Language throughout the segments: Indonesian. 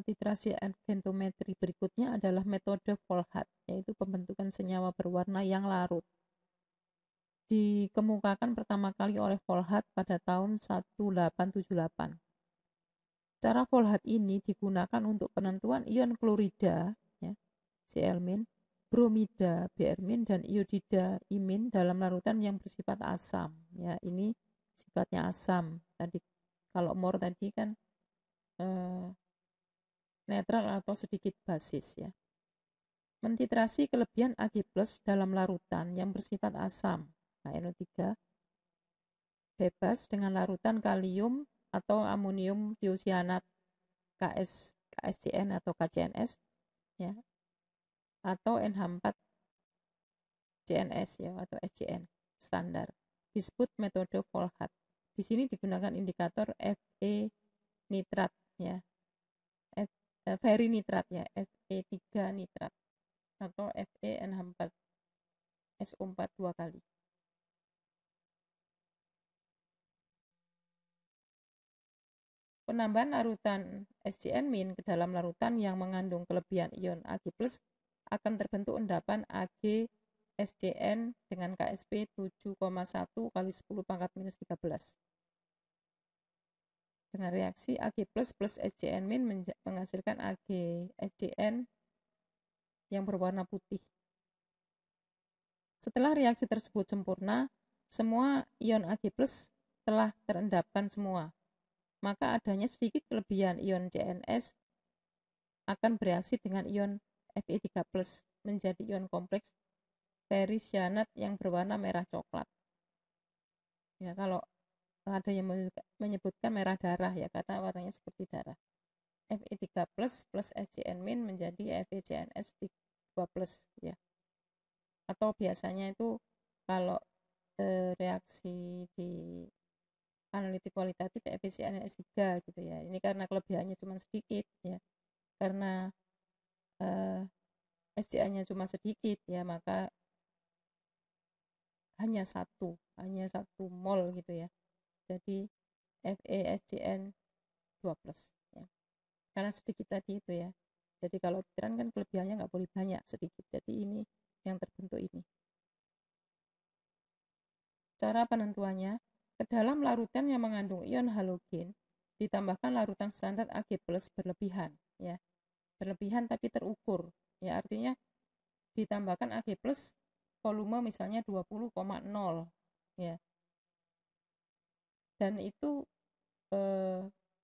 titrasi argentometri berikutnya adalah metode Volhat, yaitu pembentukan senyawa berwarna yang larut. Dikemukakan pertama kali oleh Volhat pada tahun 1878. Cara Volhat ini digunakan untuk penentuan ion klorida, ya, Cl-, bromida, Br-, dan iodida, imin, dalam larutan yang bersifat asam. Ya, ini sifatnya asam. Tadi kalau mor tadi kan netral atau sedikit basis, ya. Mentitrasi kelebihan Ag+ dalam larutan yang bersifat asam, NO3, bebas dengan larutan kalium atau amonium tiocyanat KSCN atau KCNS, ya, atau NH4CNS, ya, atau SCN standar, disebut metode Volhat. Di sini digunakan indikator Fe nitrat, ya, Fe nitrat, ya, Fe3 nitrat atau FeNH4SO4 2 kali. Penambahan larutan SCN- ke dalam larutan yang mengandung kelebihan ion Ag+ akan terbentuk endapan AgSCN dengan Ksp 7,1 kali 10⁻⁻13. Dengan reaksi Ag+ plus SCN- menghasilkan AgSCN yang berwarna putih. Setelah reaksi tersebut sempurna, semua ion Ag+ telah terendapkan semua. Maka adanya sedikit kelebihan ion CNS akan bereaksi dengan ion Fe3+ menjadi ion kompleks ferricyanat yang berwarna merah coklat. Ya, kalau ada yang menyebutkan merah darah, ya, karena warnanya seperti darah. Fe3+ plus SCN- menjadi FeCNS2+, ya. Atau biasanya itu kalau reaksi di analitik kualitatif FeCNS3 gitu, ya. Ini karena kelebihannya cuma sedikit, ya. Karena SCN-nya cuma sedikit, ya, maka hanya satu mol gitu, ya. Jadi FeSCN2+, ya. Karena sedikit tadi itu, ya. Jadi kalau titran kan kelebihannya nggak boleh banyak, sedikit. Jadi ini yang terbentuk ini. Cara penentuannya, ke dalam larutan yang mengandung ion halogen ditambahkan larutan standar Ag+ berlebihan, ya. Berlebihan tapi terukur, ya, artinya ditambahkan Ag+ volume misalnya 20,0, ya. Dan itu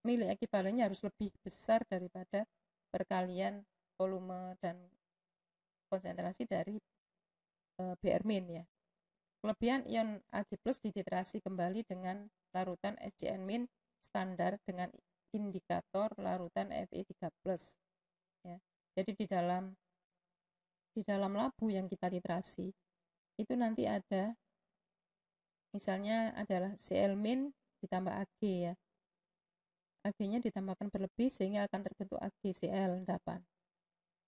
nilai ekuivalennya harus lebih besar daripada perkalian volume dan konsentrasi dari Br-, ya. Kelebihan ion Ag+ dititrasi kembali dengan larutan SCN- standar dengan indikator larutan Fe3+, ya. Jadi di dalam labu yang kita titrasi itu nanti ada misalnya adalah Cl- ditambah Ag, ya. Ag-nya ditambahkan berlebih sehingga akan terbentuk AgCl endapan.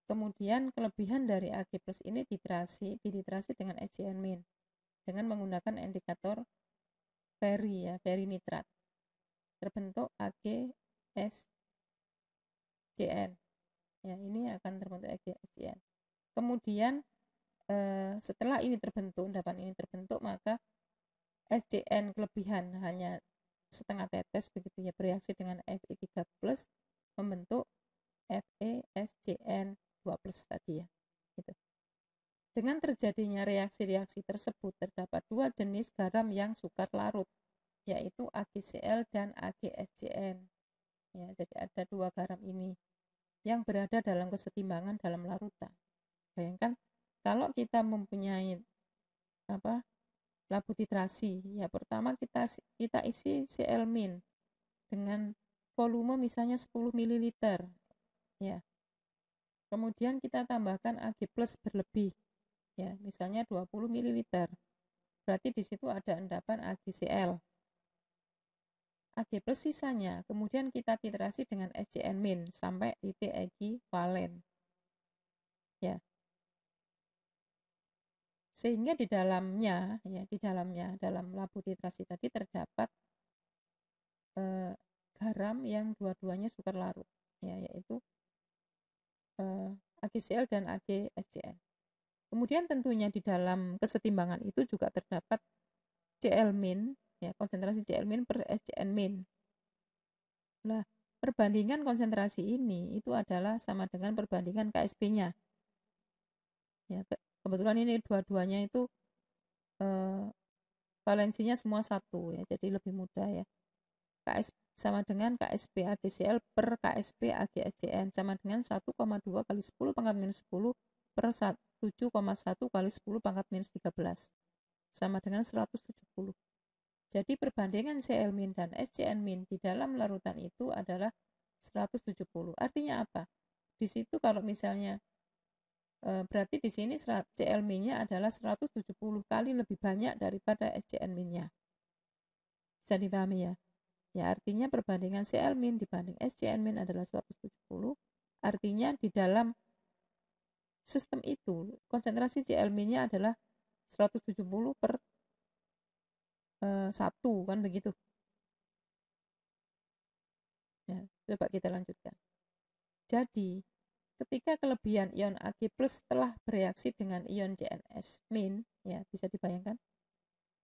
Kemudian kelebihan dari Ag+ ini dititrasi dengan SCN- dengan menggunakan indikator Ferri, ya, Ferri nitrat. Terbentuk AgSCN. Ya, ini akan terbentuk AgSCN. Kemudian setelah ini terbentuk, endapan ini terbentuk, maka SCN kelebihan hanya setengah tetes begitu, ya, bereaksi dengan Fe3+ membentuk FeSCN2+ tadi, ya. Gitu. Dengan terjadinya reaksi-reaksi tersebut terdapat dua jenis garam yang sukar larut, yaitu AgCl dan AgSCN. Ya, jadi ada dua garam ini yang berada dalam kesetimbangan dalam larutan. Bayangkan kalau kita mempunyai labu titrasi, ya, pertama kita isi Cl- dengan volume misalnya 10 ml, ya. Kemudian kita tambahkan Ag+ berlebih, ya, misalnya 20 ml. Berarti di situ ada endapan AgCl. Ag+ sisanya, kemudian kita titrasi dengan SCN- sampai titik ekivalen, ya. Sehingga di dalamnya dalam labu titrasi tadi terdapat garam yang dua-duanya sukar larut. ya, yaitu AgCl dan AgSCN. Kemudian tentunya di dalam kesetimbangan itu juga terdapat Cl-, ya, konsentrasi Cl- per SCN-. Nah, perbandingan konsentrasi ini itu adalah sama dengan perbandingan KSP-nya. Ya, kebetulan ini dua-duanya itu valensinya semua satu ya, jadi lebih mudah ya. KS sama dengan KSP AgCl per KSP AgSCN sama dengan 1,2 kali 10 pangkat minus 10 per 7,1 kali 10 pangkat minus 13 sama dengan 170. Jadi perbandingan Cl- dan SCN- di dalam larutan itu adalah 170. Artinya apa? Di situ kalau misalnya berarti di sini Cl-nya adalah 170 kali lebih banyak daripada SCN-nya. Bisa dipahami ya? Ya, artinya perbandingan Cl- dibanding SCN- adalah 170. Artinya di dalam sistem itu konsentrasi Cl-nya adalah 170 per 1 kan begitu. Ya, coba kita lanjutkan. Jadi, ketika kelebihan ion Ag+ telah bereaksi dengan ion CNS-, ya bisa dibayangkan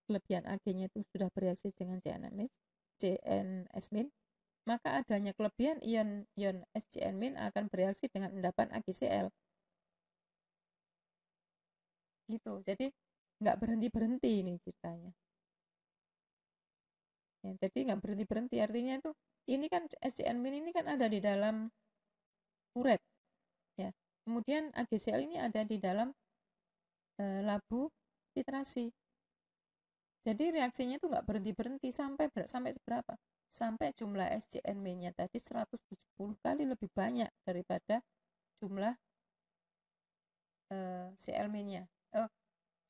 kelebihan Ag-nya itu sudah bereaksi dengan CNS-, maka adanya kelebihan ion SCN- akan bereaksi dengan endapan AgCl. Gitu. Jadi nggak berhenti-berhenti ini ceritanya. Ya, jadi nggak berhenti-berhenti, artinya itu ini kan SCN- ini kan ada di dalam uret. Ya. Kemudian AgCl ini ada di dalam labu titrasi. Jadi reaksinya itu nggak berhenti-berhenti sampai seberapa? Sampai jumlah SCN-nya tadi 170 kali lebih banyak daripada jumlah Cl-nya.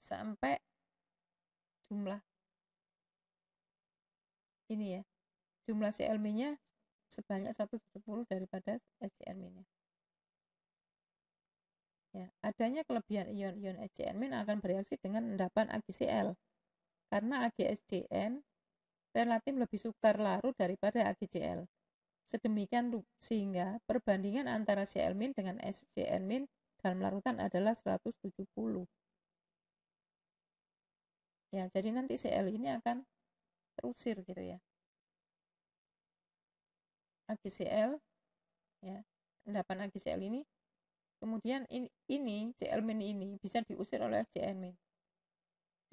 Sampai jumlah ini ya, jumlah Cl-nya sebanyak 170 daripada SCN-nya. Ya, adanya kelebihan ion-ion SCN- akan bereaksi dengan endapan AgCl. Karena AgSCN relatif lebih sukar larut daripada AgCl. Sedemikian sehingga perbandingan antara Cl- dengan SCN- dalam larutan adalah 170. Ya, jadi nanti Cl ini akan terusir gitu ya. AgCl ya, endapan AgCl ini kemudian ini Cl- ini bisa diusir oleh SCN-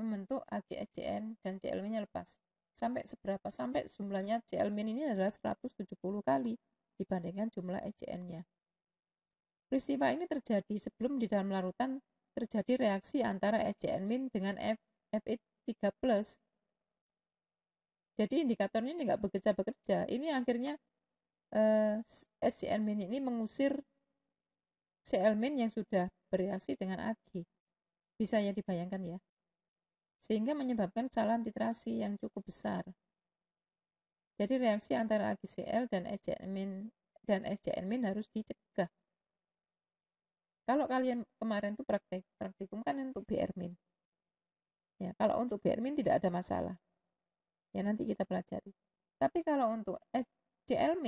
membentuk AgSCN dan Cl-nya lepas. Sampai seberapa? Sampai jumlahnya Cl- ini adalah 170 kali dibandingkan jumlah SCN-nya. Peristiwa ini terjadi sebelum di dalam larutan terjadi reaksi antara SCN- dengan Fe3+. Jadi indikatornya ini nggak bekerja. Ini akhirnya SCN- ini mengusir Cl- yang sudah bereaksi dengan Ag. Bisa ya dibayangkan ya. Sehingga menyebabkan kesalahan titrasi yang cukup besar. Jadi reaksi antara AgCl dan SCN- harus dicegah. Kalau kalian kemarin tuh praktikum kan untuk BR-. Ya, kalau untuk BR- tidak ada masalah. Ya nanti kita pelajari. Tapi kalau untuk SCl-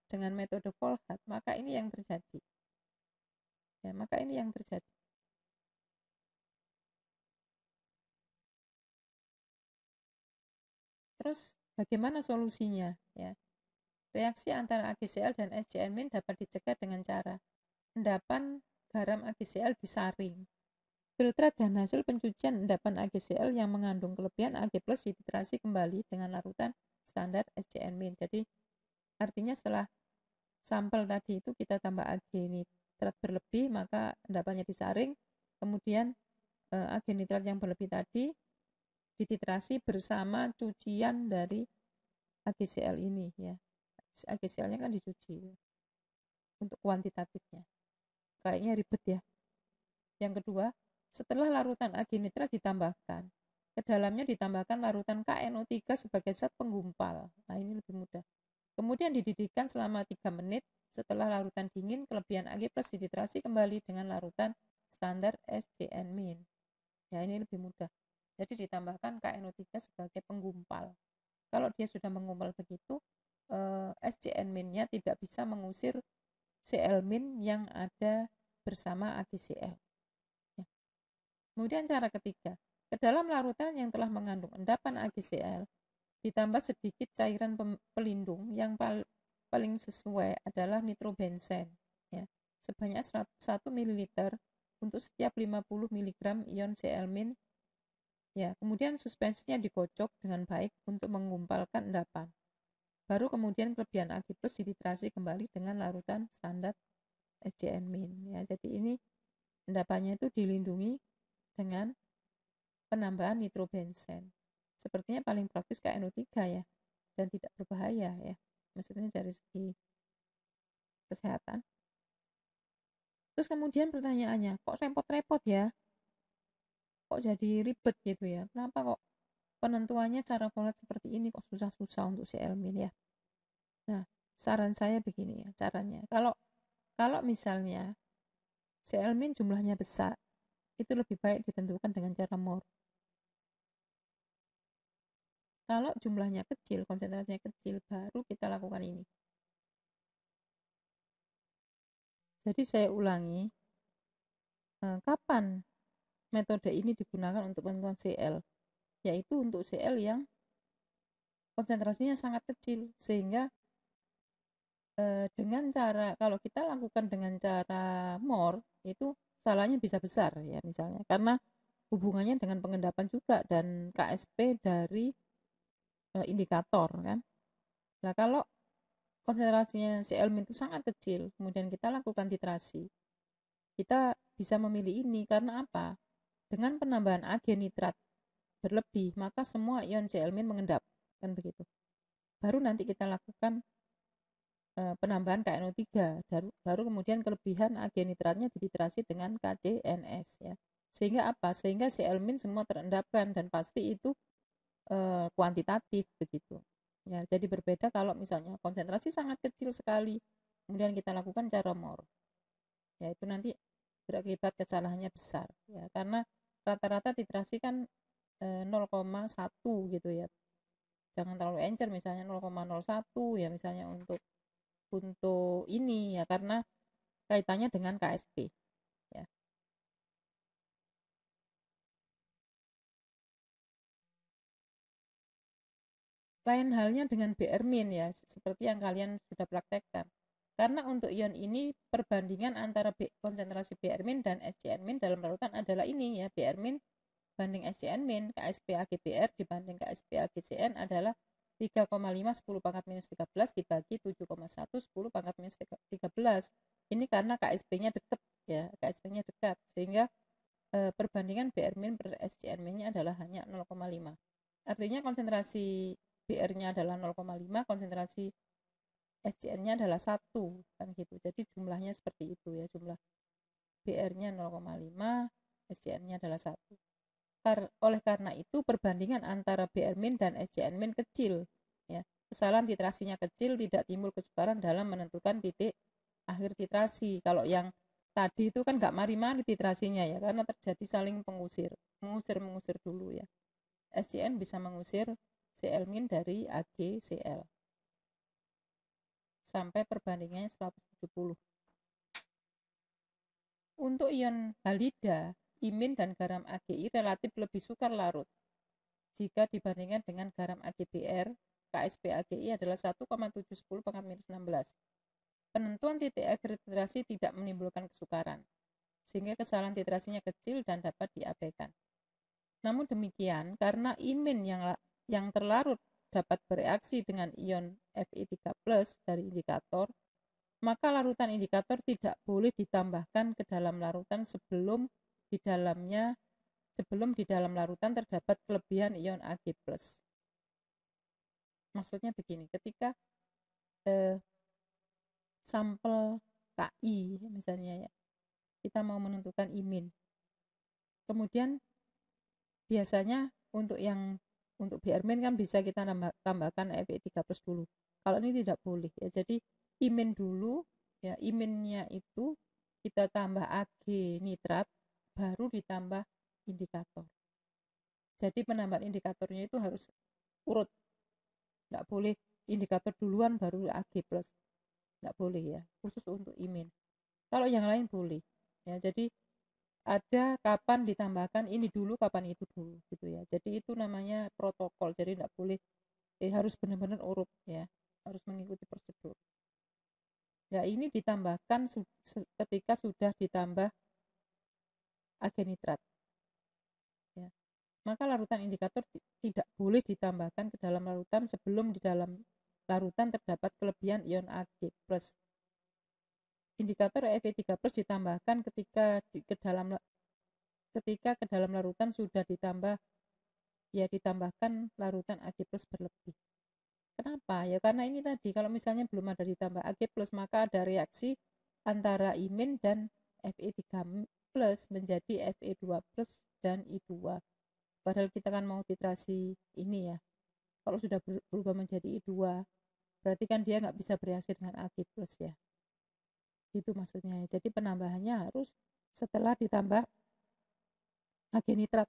dengan metode Volhat, maka ini yang terjadi. Ya, maka ini yang terjadi. Terus bagaimana solusinya? Ya, reaksi antara AgCl dan SCN- dapat dicegah dengan cara endapan garam AgCl disaring. Filtrat dan hasil pencucian endapan AgCl yang mengandung kelebihan Ag+ dititrasi kembali dengan larutan standar SCN-. Jadi artinya setelah sampel tadi itu kita tambah Ag nitrat berlebih, maka endapannya disaring, kemudian Ag nitrat yang berlebih tadi dititrasi bersama cucian dari AgCl ini ya. AgCl-nya kan dicuci untuk kuantitatifnya. Kayaknya ribet ya. Yang kedua, setelah larutan Ag nitrat ditambahkan, ke dalamnya ditambahkan larutan KNO3 sebagai zat penggumpal. Nah, ini lebih mudah. Kemudian dididihkan selama 3 menit. Setelah larutan dingin, kelebihan Ag+ dititrasi kembali dengan larutan standar SCN-. Ya, ini lebih mudah. Jadi ditambahkan KNO3 sebagai penggumpal. Kalau dia sudah menggumpal begitu, SCN-nya tidak bisa mengusir Cl- yang ada bersama AgCl. Ya. Kemudian cara ketiga, ke dalam larutan yang telah mengandung endapan AgCl, ditambah sedikit cairan pelindung yang paling sesuai adalah nitrobenzen, ya, sebanyak 1 ml untuk setiap 50 mg ion Cl-. Ya, kemudian suspensinya dikocok dengan baik untuk menggumpalkan endapan. Baru kemudian kelebihan Ag+ dititrasi kembali dengan larutan standar SCN-. Ya, jadi ini endapannya itu dilindungi dengan penambahan nitrobenzen. Sepertinya paling praktis KNO3 ya, dan tidak berbahaya ya. Maksudnya dari segi kesehatan. Terus kemudian pertanyaannya, kok repot-repot ya? Kok jadi ribet gitu ya? Kenapa kok penentuannya cara formulat seperti ini kok susah-susah untuk Cl- ya? Nah, saran saya begini ya caranya. Kalau misalnya Cl- jumlahnya besar, itu lebih baik ditentukan dengan cara mol. Kalau jumlahnya kecil, konsentrasinya kecil, baru kita lakukan ini. Jadi saya ulangi, kapan metode ini digunakan untuk penentuan Cl? Yaitu untuk Cl yang konsentrasinya sangat kecil, sehingga dengan cara, kalau kita lakukan dengan cara mol, itu salahnya bisa besar ya misalnya, karena hubungannya dengan pengendapan juga dan KSP dari indikator kan. Nah kalau konsentrasinya Cl- itu sangat kecil, kemudian kita lakukan titrasi, kita bisa memilih ini karena apa? Dengan penambahan Ag nitrat berlebih, maka semua ion Cl- mengendap, kan begitu. Baru nanti kita lakukan penambahan KNO3, baru kemudian kelebihan Ag nitratnya dititrasi dengan KCNS ya. Sehingga apa? Sehingga Cl- semua terendapkan dan pasti itu kuantitatif begitu. Ya, jadi berbeda kalau misalnya konsentrasi sangat kecil sekali, kemudian kita lakukan cara mol. Ya, itu nanti berakibat kesalahannya besar ya, karena rata-rata titrasi kan 0,1 gitu ya. Jangan terlalu encer misalnya 0,01 ya misalnya untuk ini ya, karena kaitannya dengan KSP ya. Lain halnya dengan Br- ya, seperti yang kalian sudah praktekkan. Karena untuk ion ini perbandingan antara konsentrasi Br- dan SCN- dalam larutan adalah ini ya, Br- banding SCN-, KSP AgBr dibanding KSP AgCN adalah 3,5 10 pangkat minus 13 dibagi 7,1 10 pangkat minus 13. Ini karena KSP-nya dekat ya, KSP-nya dekat, sehingga perbandingan Br- per SCN-nya adalah hanya 0,5. Artinya konsentrasi Br-nya adalah 0,5, konsentrasi SCN-nya adalah 1 kan gitu. Jadi jumlahnya seperti itu ya, jumlah Br-nya 0,5, SCN-nya adalah 1. Oleh karena itu perbandingan antara Br- dan SCN- kecil ya. Kesalahan titrasinya kecil, tidak timbul kesukaran dalam menentukan titik akhir titrasi. Kalau yang tadi itu kan nggak mari-mari titrasinya ya, karena terjadi saling mengusir dulu ya. SCN bisa mengusir Cl- dari AgCl sampai perbandingannya 170. Untuk ion halida, imin dan garam AgI relatif lebih sukar larut jika dibandingkan dengan garam AgBr. KSP AgI adalah 1,710 pangkat minus 16. Penentuan titik akhir titrasi tidak menimbulkan kesukaran, sehingga kesalahan titrasinya kecil dan dapat diabaikan. Namun demikian, karena imin yang terlarut dapat bereaksi dengan ion Fe3+ dari indikator, maka larutan indikator tidak boleh ditambahkan ke dalam larutan sebelum di dalam larutan terdapat kelebihan ion Ag+. Maksudnya begini, ketika sampel KI misalnya ya, kita mau menentukan imin. Kemudian biasanya untuk Br- kan bisa kita tambahkan Fe3+ dulu. Kalau ini tidak boleh ya. Jadi imin dulu ya, iminnya itu kita tambah Ag nitrat baru ditambah indikator. Jadi penambahan indikatornya itu harus urut. Tidak boleh indikator duluan baru Ag+. Nggak boleh ya, khusus untuk imin. Kalau yang lain boleh. Ya, jadi ada kapan ditambahkan ini dulu, kapan itu dulu gitu ya. Jadi itu namanya protokol. Jadi nggak boleh harus benar-benar urut ya. Harus mengikuti prosedur. Ya, ini ditambahkan ketika sudah ditambah agenitrat. Ya. Maka larutan indikator tidak boleh ditambahkan ke dalam larutan sebelum di dalam larutan terdapat kelebihan ion Ag+. Indikator Fe3+ ditambahkan ketika ke dalam larutan sudah ditambahkan larutan Ag+ berlebih. Kenapa? Ya karena ini tadi, kalau misalnya belum ada ditambah Ag+, maka ada reaksi antara imin dan Fe3+ menjadi Fe2+ dan I2. Padahal kita kan mau titrasi ini ya. Kalau sudah berubah menjadi I2, berarti kan dia nggak bisa bereaksi dengan Ag+ ya. Itu maksudnya. Jadi penambahannya harus setelah ditambah agenitrat.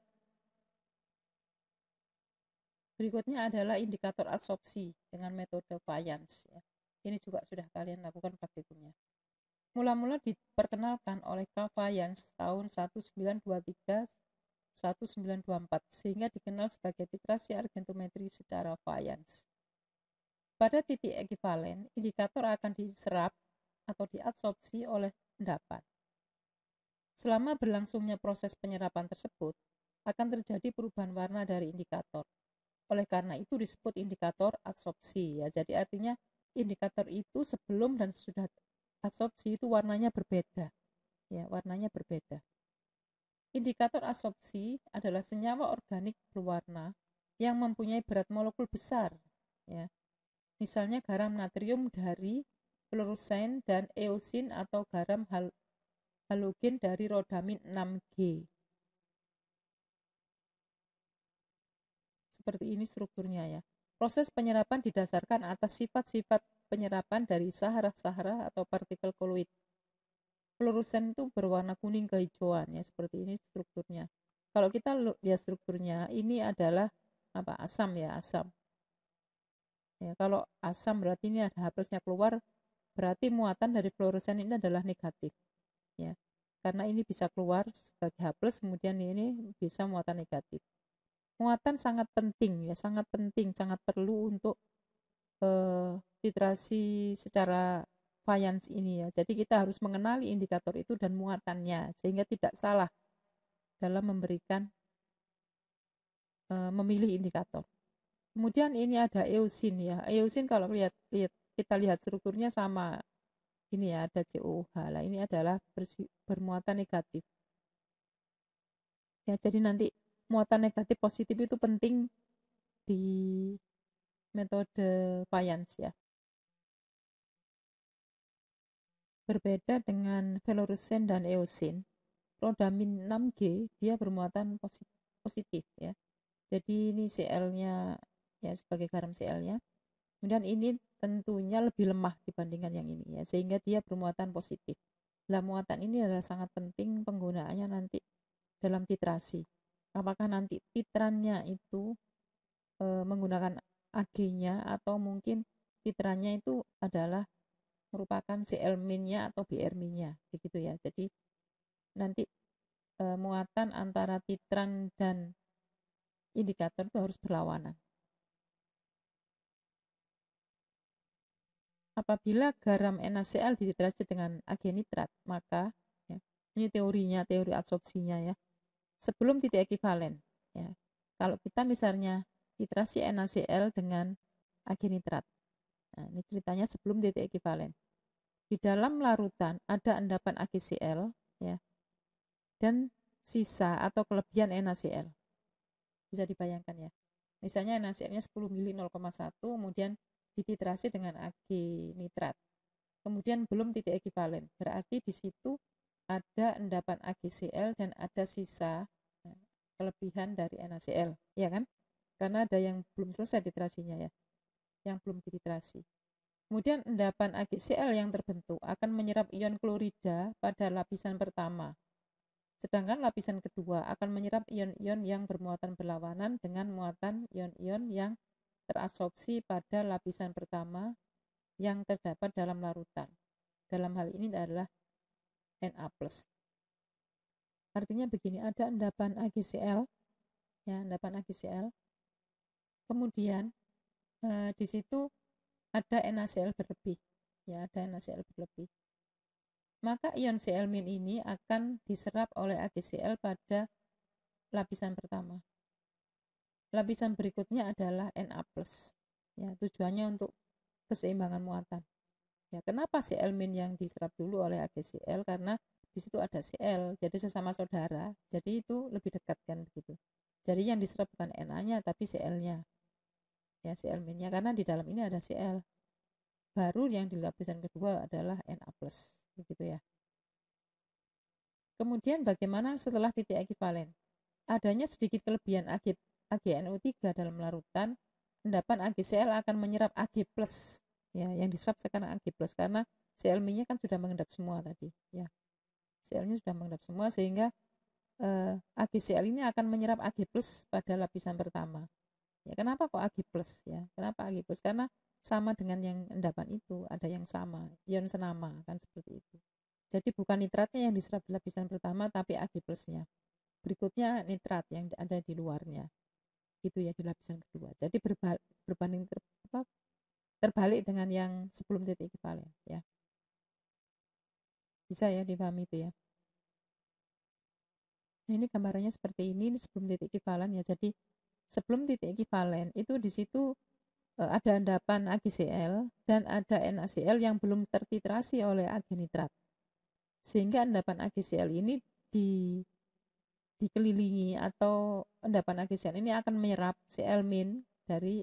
Berikutnya adalah indikator adsorpsi dengan metode Fayence. Ya. Ini juga sudah kalian lakukan praktikumnya. Mula-mula diperkenalkan oleh K. Fayence tahun 1923-1924 sehingga dikenal sebagai titrasi argentometri secara Fayence. Pada titik ekivalen, indikator akan diserap atau diadsorpsi oleh endapan. Selama berlangsungnya proses penyerapan tersebut, akan terjadi perubahan warna dari indikator. Oleh karena itu disebut indikator adsorpsi ya. Jadi artinya indikator itu sebelum dan sesudah adsorpsi itu warnanya berbeda. Ya, warnanya berbeda. Indikator adsorpsi adalah senyawa organik berwarna yang mempunyai berat molekul besar ya. Misalnya garam natrium dari fluorescent dan eosin atau garam halogen dari rodamin 6G. Seperti ini strukturnya ya. Proses penyerapan didasarkan atas sifat-sifat penyerapan dari sahara-sahara atau partikel koloid. Fluorescent itu berwarna kuning kehijauan ya, seperti ini strukturnya. Kalau kita lihat strukturnya, ini adalah asam ya, asam. Ya, kalau asam berarti ini ada H+-nya keluar, berarti muatan dari fluorescent ini adalah negatif. Ya. Karena ini bisa keluar sebagai H+, kemudian ini bisa muatan negatif. Muatan sangat penting ya, sangat penting, sangat perlu untuk titrasi secara Fayence ini ya. Jadi kita harus mengenali indikator itu dan muatannya sehingga tidak salah dalam memilih indikator. Kemudian ini ada eosin ya. Eosin kalau kita lihat strukturnya sama. Ini ya ada COH. Lah ini adalah bermuatan negatif. Ya, jadi nanti muatan negatif positif itu penting di metode Fayence ya. Berbeda dengan fluorescent dan eosin, rodamin 6G dia bermuatan positif ya. Jadi ini Cl-nya ya sebagai garam Cl-nya. Kemudian ini tentunya lebih lemah dibandingkan yang ini ya, sehingga dia bermuatan positif. Nah, muatan ini adalah sangat penting penggunaannya nanti dalam titrasi. Apakah nanti titrannya itu menggunakan Ag-nya atau mungkin titrannya itu adalah merupakan Cl-nya atau Br-nya begitu ya. Jadi nanti muatan antara titran dan indikator itu harus berlawanan. Apabila garam NaCl dititrasi dengan agenitrat, maka ya, ini teori adsorpsinya ya. Sebelum titik ekivalen ya. Kalau kita misalnya titrasi NaCl dengan agenitrat. Nah, ini ceritanya sebelum titik ekivalen. Di dalam larutan ada endapan AgCl ya. Dan sisa atau kelebihan NaCl. Bisa dibayangkan ya. Misalnya NaCl-nya 10 mili 0,1, kemudian dititrasi dengan Ag nitrat. Kemudian belum titik ekivalen. Berarti di situ ada endapan AgCl dan ada sisa kelebihan dari NaCl, ya kan? Karena ada yang belum selesai titrasinya ya, yang belum dititrasi. Kemudian endapan AgCl yang terbentuk akan menyerap ion klorida pada lapisan pertama. Sedangkan lapisan kedua akan menyerap ion-ion yang bermuatan berlawanan dengan muatan ion-ion yang terabsorpsi pada lapisan pertama yang terdapat dalam larutan. Dalam hal ini adalah Na+. Artinya begini, ada endapan AgCl, ya, endapan AgCl. Kemudian di situ ada NaCl berlebih, ya, ada NaCl berlebih. Maka ion Cl- ini akan diserap oleh AgCl pada lapisan pertama. Lapisan berikutnya adalah Na+. Ya, tujuannya untuk keseimbangan muatan. Ya, kenapa Cl- yang diserap dulu oleh AgCl? Karena di situ ada Cl, jadi sesama saudara. Jadi itu lebih dekat kan begitu. Jadi yang diserap bukan Na-nya tapi Cl-nya. Ya, Cl- karena di dalam ini ada Cl. Baru yang di lapisan kedua adalah Na+, begitu ya. Kemudian bagaimana setelah titik ekivalen? Adanya sedikit kelebihan AgNO3 dalam larutan, endapan AgCl akan menyerap Ag+. Ya, yang diserap sekarang Ag+, karena Cl-nya kan sudah mengendap semua tadi, ya. Cl-nya sudah mengendap semua sehingga AgCl ini akan menyerap Ag+ pada lapisan pertama. Ya, kenapa kok Ag+, ya? Kenapa Ag+? Karena sama dengan yang endapan itu, ada yang sama, ion senama kan seperti itu. Jadi bukan nitratnya yang diserap di lapisan pertama tapi Ag+-nya. Berikutnya nitrat yang ada di luarnya. Itu ya di lapisan kedua. Jadi berbanding terbalik dengan yang sebelum titik ekivalen, ya. Bisa ya dipahami itu ya. Nah, ini gambarannya seperti ini sebelum titik ekivalen ya. Jadi sebelum titik ekivalen itu di situ ada endapan AgCl dan ada NaCl yang belum tertitrasi oleh agenitrat. Sehingga endapan AgCl ini dikelilingi atau endapan AgCl ini akan menyerap Cl- dari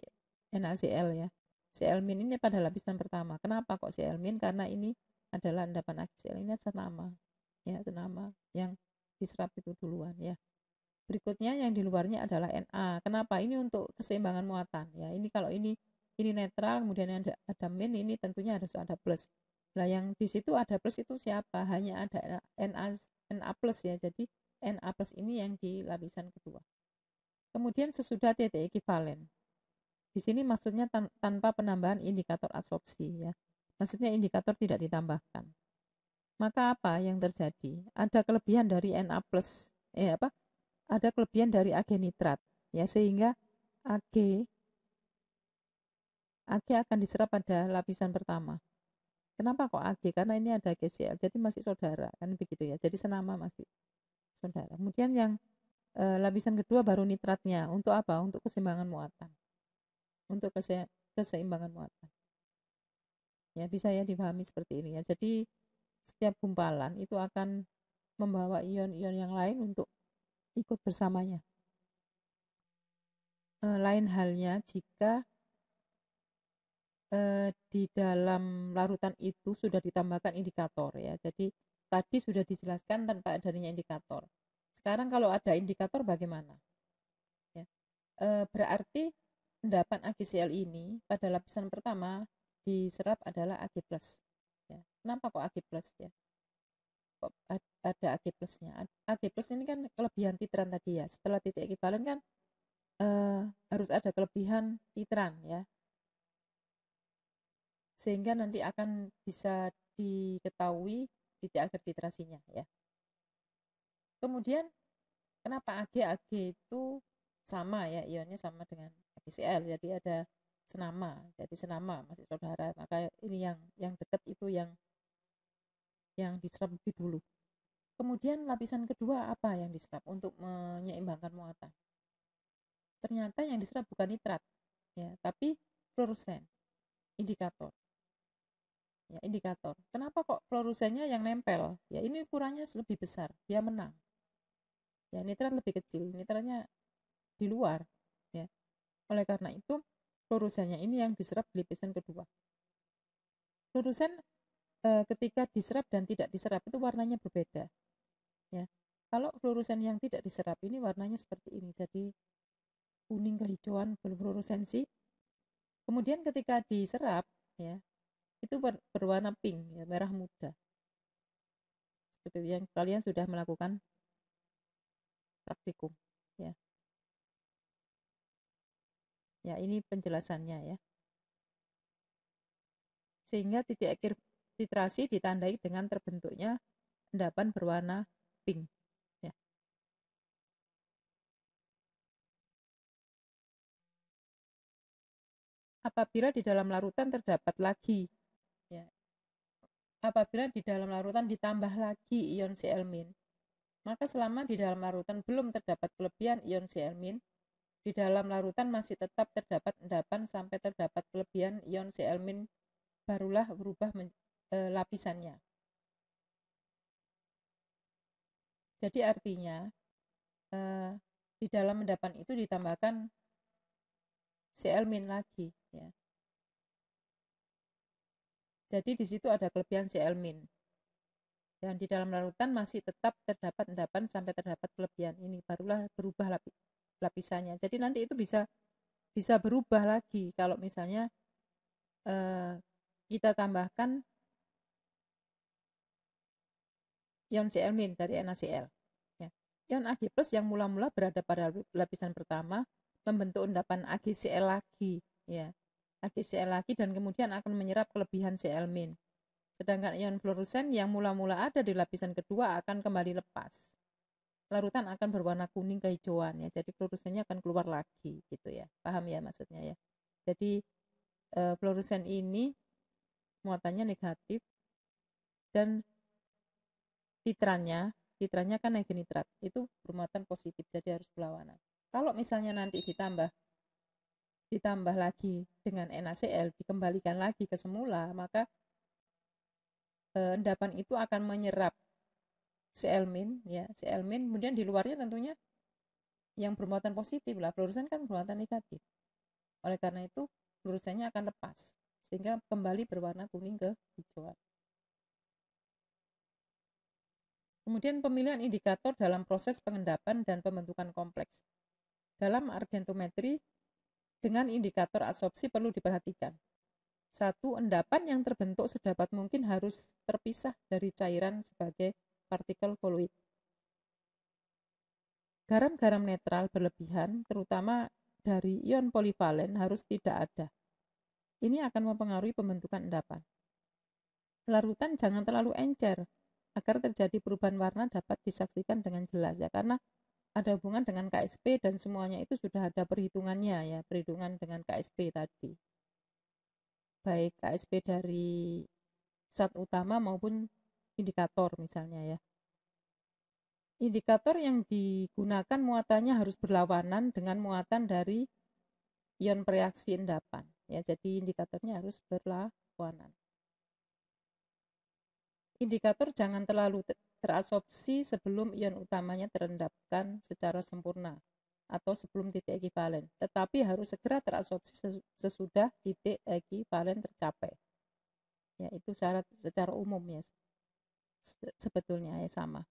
NaCl ya. Cl- ini pada lapisan pertama. Kenapa kok Cl-? Karena ini adalah endapan AgCl ini senama. Ya, senama yang diserap itu duluan ya. Berikutnya yang di luarnya adalah Na. Kenapa? Ini untuk keseimbangan muatan ya. Ini kalau ini netral, kemudian ada min, ini tentunya harus ada plus. Nah, yang di situ ada plus itu siapa? Hanya ada Na plus ya. Jadi Na plus ini yang di lapisan kedua. Kemudian sesudah titik ekivalen. Di sini maksudnya tanpa penambahan indikator absorpsi ya. Maksudnya indikator tidak ditambahkan. Maka apa yang terjadi? Ada kelebihan dari Na plus, ada kelebihan dari agenitrat ya, sehingga Ag akan diserap pada lapisan pertama. Kenapa kok Ag? Karena ini ada AgCl, jadi masih saudara kan begitu ya. Jadi senama masih saudara. Kemudian yang lapisan kedua baru nitratnya. Untuk apa? Untuk keseimbangan muatan. Untuk keseimbangan muatan. Ya, bisa ya dipahami seperti ini ya. Jadi setiap gumpalan itu akan membawa ion-ion yang lain untuk ikut bersamanya. Lain halnya jika di dalam larutan itu sudah ditambahkan indikator ya. Jadi tadi sudah dijelaskan tanpa adanya indikator. Sekarang kalau ada indikator bagaimana? Ya. Berarti endapan AgCl ini pada lapisan pertama diserap adalah Ag+. Ya. Kenapa kok Ag+? Ya? Kok ada Ag plusnya? Ag plus ini kan kelebihan titran tadi ya. Setelah titik ekivalen kan harus ada kelebihan titran ya. Sehingga nanti akan bisa diketahui titik akhir titrasinya ya. Kemudian kenapa Ag itu sama ya, ionnya sama dengan AgCl, jadi ada senama, jadi senama masih saudara, maka ini yang dekat itu yang diserap lebih dulu. Kemudian lapisan kedua apa yang diserap untuk menyeimbangkan muatan? Ternyata yang diserap bukan nitrat ya, tapi fluorusen, indikator. Ya, indikator. Kenapa kok fluorusennya yang nempel? Ya, ini ukurannya lebih besar, dia menang. Ya, nitrat lebih kecil, nitratnya di luar. Ya. Oleh karena itu, fluorusennya ini yang diserap di lapisan kedua. Fluorusen ketika diserap dan tidak diserap itu warnanya berbeda. Ya. Kalau fluorusen yang tidak diserap ini warnanya seperti ini, jadi kuning kehijauan berfluoresensi. Kemudian ketika diserap, ya, itu berwarna pink, ya, merah muda. Seperti yang kalian sudah melakukan praktikum, ya. Ya, ini penjelasannya ya. Sehingga titik akhir titrasi ditandai dengan terbentuknya endapan berwarna pink. Ya. Apabila di dalam larutan terdapat lagi, ya, apabila di dalam larutan ditambah lagi ion Cl-, maka selama di dalam larutan belum terdapat kelebihan ion Cl-, di dalam larutan masih tetap terdapat endapan sampai terdapat kelebihan ion Cl-, barulah berubah lapisannya. Jadi artinya di dalam endapan itu ditambahkan Cl- lagi ya. Jadi di situ ada kelebihan Cl-. Dan di dalam larutan masih tetap terdapat endapan sampai terdapat kelebihan ini, barulah berubah lapisannya. Jadi nanti itu bisa berubah lagi kalau misalnya kita tambahkan ion Cl- dari NaCl. Ya. Ion Ag+ yang mula-mula berada pada lapisan pertama membentuk endapan AgCl lagi, ya. AgCl lagi dan kemudian akan menyerap kelebihan Cl-. Sedangkan ion fluorusen yang mula-mula ada di lapisan kedua akan kembali lepas. Larutan akan berwarna kuning kehijauan ya. Jadi fluorusennya akan keluar lagi gitu ya. Paham ya maksudnya ya. Jadi fluorusen ini muatannya negatif dan titrannya kan nitrat itu bermuatan positif, jadi harus berlawanan. Kalau misalnya nanti ditambah lagi dengan NaCl, dikembalikan lagi ke semula, maka endapan itu akan menyerap Cl- ya, Cl-, kemudian di luarnya tentunya yang bermuatan positif lah, fluorusen kan bermuatan negatif. Oleh karena itu fluorusennya akan lepas sehingga kembali berwarna kuning kehijauan. Kemudian pemilihan indikator dalam proses pengendapan dan pembentukan kompleks. Dalam argentometri, dengan indikator adsorpsi perlu diperhatikan. 1. Endapan yang terbentuk sedapat mungkin harus terpisah dari cairan sebagai partikel koloid. Garam-garam netral berlebihan, terutama dari ion polivalen, harus tidak ada. Ini akan mempengaruhi pembentukan endapan. Larutan jangan terlalu encer, agar terjadi perubahan warna dapat disaksikan dengan jelas ya, karena ada hubungan dengan KSP dan semuanya itu sudah ada perhitungannya ya, perhitungan dengan KSP tadi. Baik KSP dari zat utama maupun indikator misalnya ya. Indikator yang digunakan muatannya harus berlawanan dengan muatan dari ion pereaksi endapan. Ya, jadi indikatornya harus berlawanan. Indikator jangan terlalu terabsorpsi sebelum ion utamanya terendapkan secara sempurna atau sebelum titik ekivalen, tetapi harus segera terabsorpsi sesudah titik ekivalen tercapai. Ya, itu syarat secara umum ya. Sebetulnya ya sama.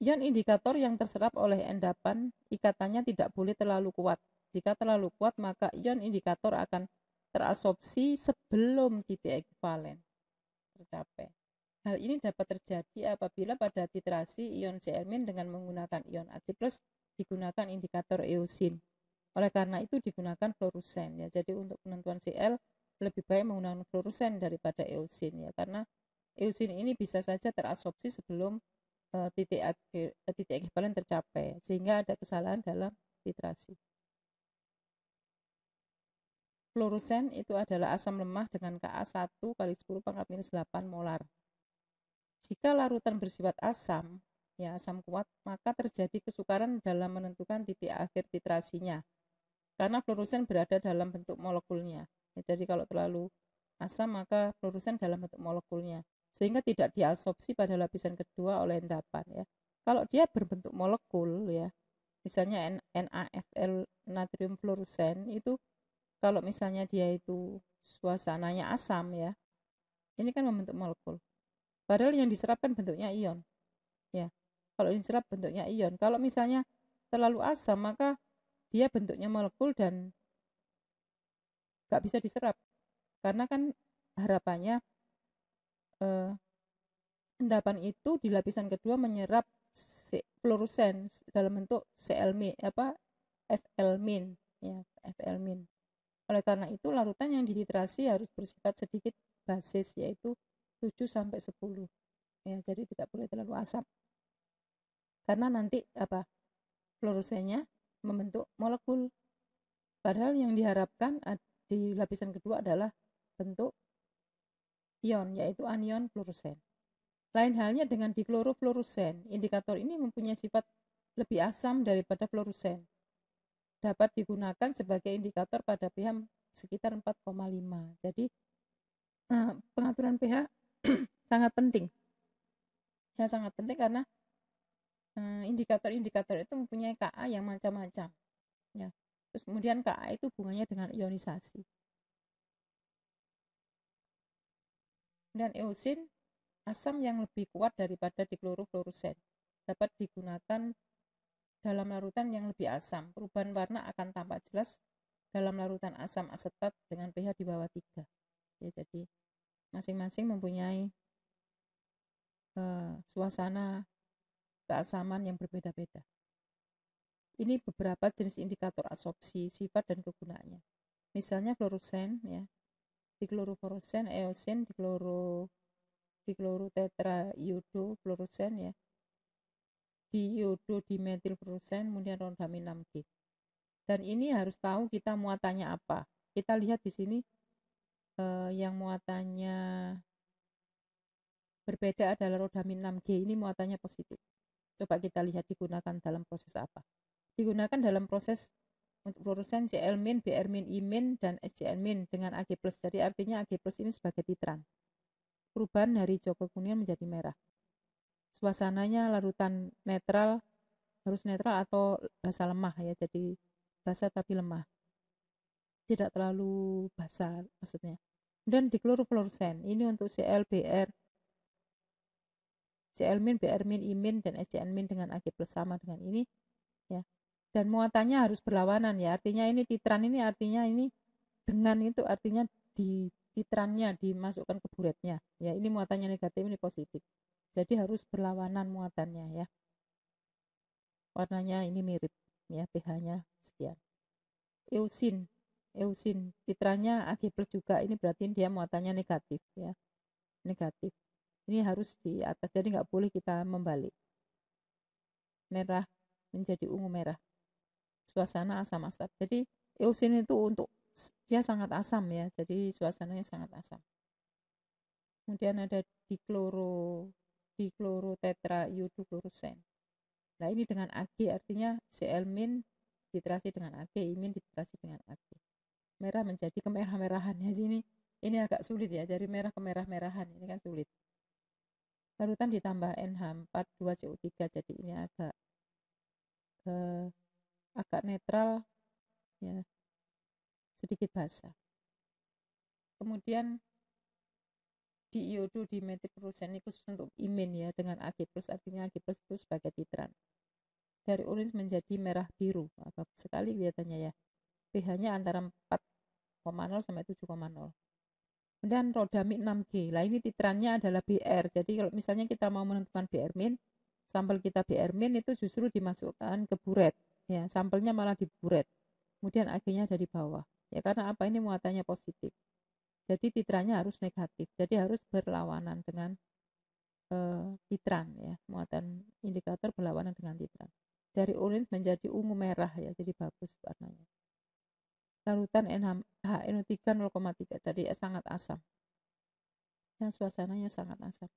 Ion indikator yang terserap oleh endapan ikatannya tidak boleh terlalu kuat. Jika terlalu kuat, maka ion indikator akan terabsorpsi sebelum titik ekivalen tercapai. Hal ini dapat terjadi apabila pada titrasi ion Cl- dengan menggunakan ion Ag+ digunakan indikator eosin. Oleh karena itu digunakan fluorusen ya. Jadi untuk penentuan Cl lebih baik menggunakan fluorusen daripada eosin ya, karena eosin ini bisa saja terabsorpsi sebelum titik ekivalen tercapai sehingga ada kesalahan dalam titrasi. Fluorusen itu adalah asam lemah dengan Ka 1 kali 10⁻⁸ molar. Jika larutan bersifat asam, ya asam kuat, maka terjadi kesukaran dalam menentukan titik akhir titrasinya. Karena fluorusen berada dalam bentuk molekulnya. Ya, jadi kalau terlalu asam, maka fluorusen dalam bentuk molekulnya. Sehingga tidak diabsorpsi pada lapisan kedua oleh endapan. Ya. Kalau dia berbentuk molekul, ya, misalnya NaFl natrium fluorusen, itu kalau misalnya dia itu suasananya asam, ya, ini kan membentuk molekul. Padahal yang diserap kan bentuknya ion. Ya. Kalau diserap bentuknya ion. Kalau misalnya terlalu asam, maka dia bentuknya molekul dan nggak bisa diserap. Karena kan harapannya endapan itu di lapisan kedua menyerap fluorusen dalam bentuk Cl-, Fl-, ya, Fl-. Oleh karena itu, larutan yang dititrasi harus bersifat sedikit basis, yaitu 7-10. Ya, jadi tidak boleh terlalu asam. Karena nanti fluoresennya membentuk molekul. Padahal yang diharapkan di lapisan kedua adalah bentuk ion, yaitu anion fluoresen. Lain halnya dengan diklorofluorusen. Indikator ini mempunyai sifat lebih asam daripada fluorusen. Dapat digunakan sebagai indikator pada pH sekitar 4,5. Jadi pengaturan pH sangat penting. Ya, sangat penting karena indikator-indikator itu mempunyai Ka yang macam-macam. Ya. Terus kemudian Ka itu hubungannya dengan ionisasi. Dan eosin asam yang lebih kuat daripada diklorofluorusen. Dapat digunakan dalam larutan yang lebih asam. Perubahan warna akan tampak jelas dalam larutan asam asetat dengan pH di bawah 3. Ya, jadi masing-masing mempunyai suasana keasaman yang berbeda-beda. Ini beberapa jenis indikator absorpsi, sifat, dan kegunaannya. Misalnya fluorusen, ya, diklorofluorusen, eosin, diklorotetraiodo-fluorusen, ya, diiodo-dimetilfluorusen, kemudian rhodamin 6G. Dan ini harus tahu kita muatannya apa. Kita lihat di sini yang muatannya berbeda adalah rhodamin 6G. Ini muatannya positif. Coba kita lihat digunakan dalam proses apa. Digunakan dalam proses untuk fluorusen Cl-, Br-, I-, dan SCl- dengan Ag+. Jadi artinya Ag+ ini sebagai titran. Perubahan dari hijau kekuningan menjadi merah. Suasananya larutan netral, harus netral atau basa lemah, ya. Jadi basa tapi lemah. Tidak terlalu basa maksudnya. Dan diklorofluorusen ini untuk Cl, Br, Cl-, Br-, I-, dan SCl- dengan Ag+ sama dengan ini, ya. Dan muatannya harus berlawanan, ya. Artinya ini titran ini artinya ini dengan itu artinya di titrannya dimasukkan ke buretnya, ya. Ini muatannya negatif, ini positif. Jadi harus berlawanan muatannya, ya. Warnanya ini mirip, ya. pH-nya sekian. Eusin titrannya Ag+ juga, ini berarti dia muatannya negatif, ya. Negatif. Ini harus di atas, jadi nggak boleh kita membalik. Merah menjadi ungu merah. Suasana asam asat. Jadi eusin itu untuk dia sangat asam, ya. Jadi suasananya sangat asam. Kemudian ada diklorotetraiodo-fluorusen. Nah, ini dengan Ag artinya Cl- diterasi dengan Ag, I- diterasi dengan Ag. Merah menjadi kemerah-merahan, ya. Ini agak sulit, ya. Dari merah ke merah-merahan ini kan sulit. Larutan ditambah NH4,2CO3, jadi ini agak netral, ya, sedikit basah. Kemudian diiodo-dimetilfluorusen ini khusus untuk imin, ya, dengan Ag+, artinya Ag+ itu sebagai titran. Dari orange menjadi merah biru. Nah, bagus sekali kelihatannya, ya. pH-nya antara 4,0 sampai 7,0. Kemudian rhodamin 6G. Lah ini titrannya adalah Br. Jadi kalau misalnya kita mau menentukan Br-, sampel kita Br- itu justru dimasukkan ke buret, ya. Sampelnya malah di buret. Kemudian Ag-nya ada di bawah. Ya, karena apa? Ini muatannya positif. Jadi titrannya harus negatif. Jadi harus berlawanan dengan titran, ya. Muatan indikator berlawanan dengan titran. Dari orange menjadi ungu merah, ya. Jadi bagus warnanya. Larutan HNO3 0,3, jadi sangat asam. Dan suasananya sangat asam.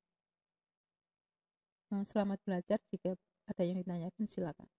Nah, selamat belajar. Jika ada yang ditanyakan silakan.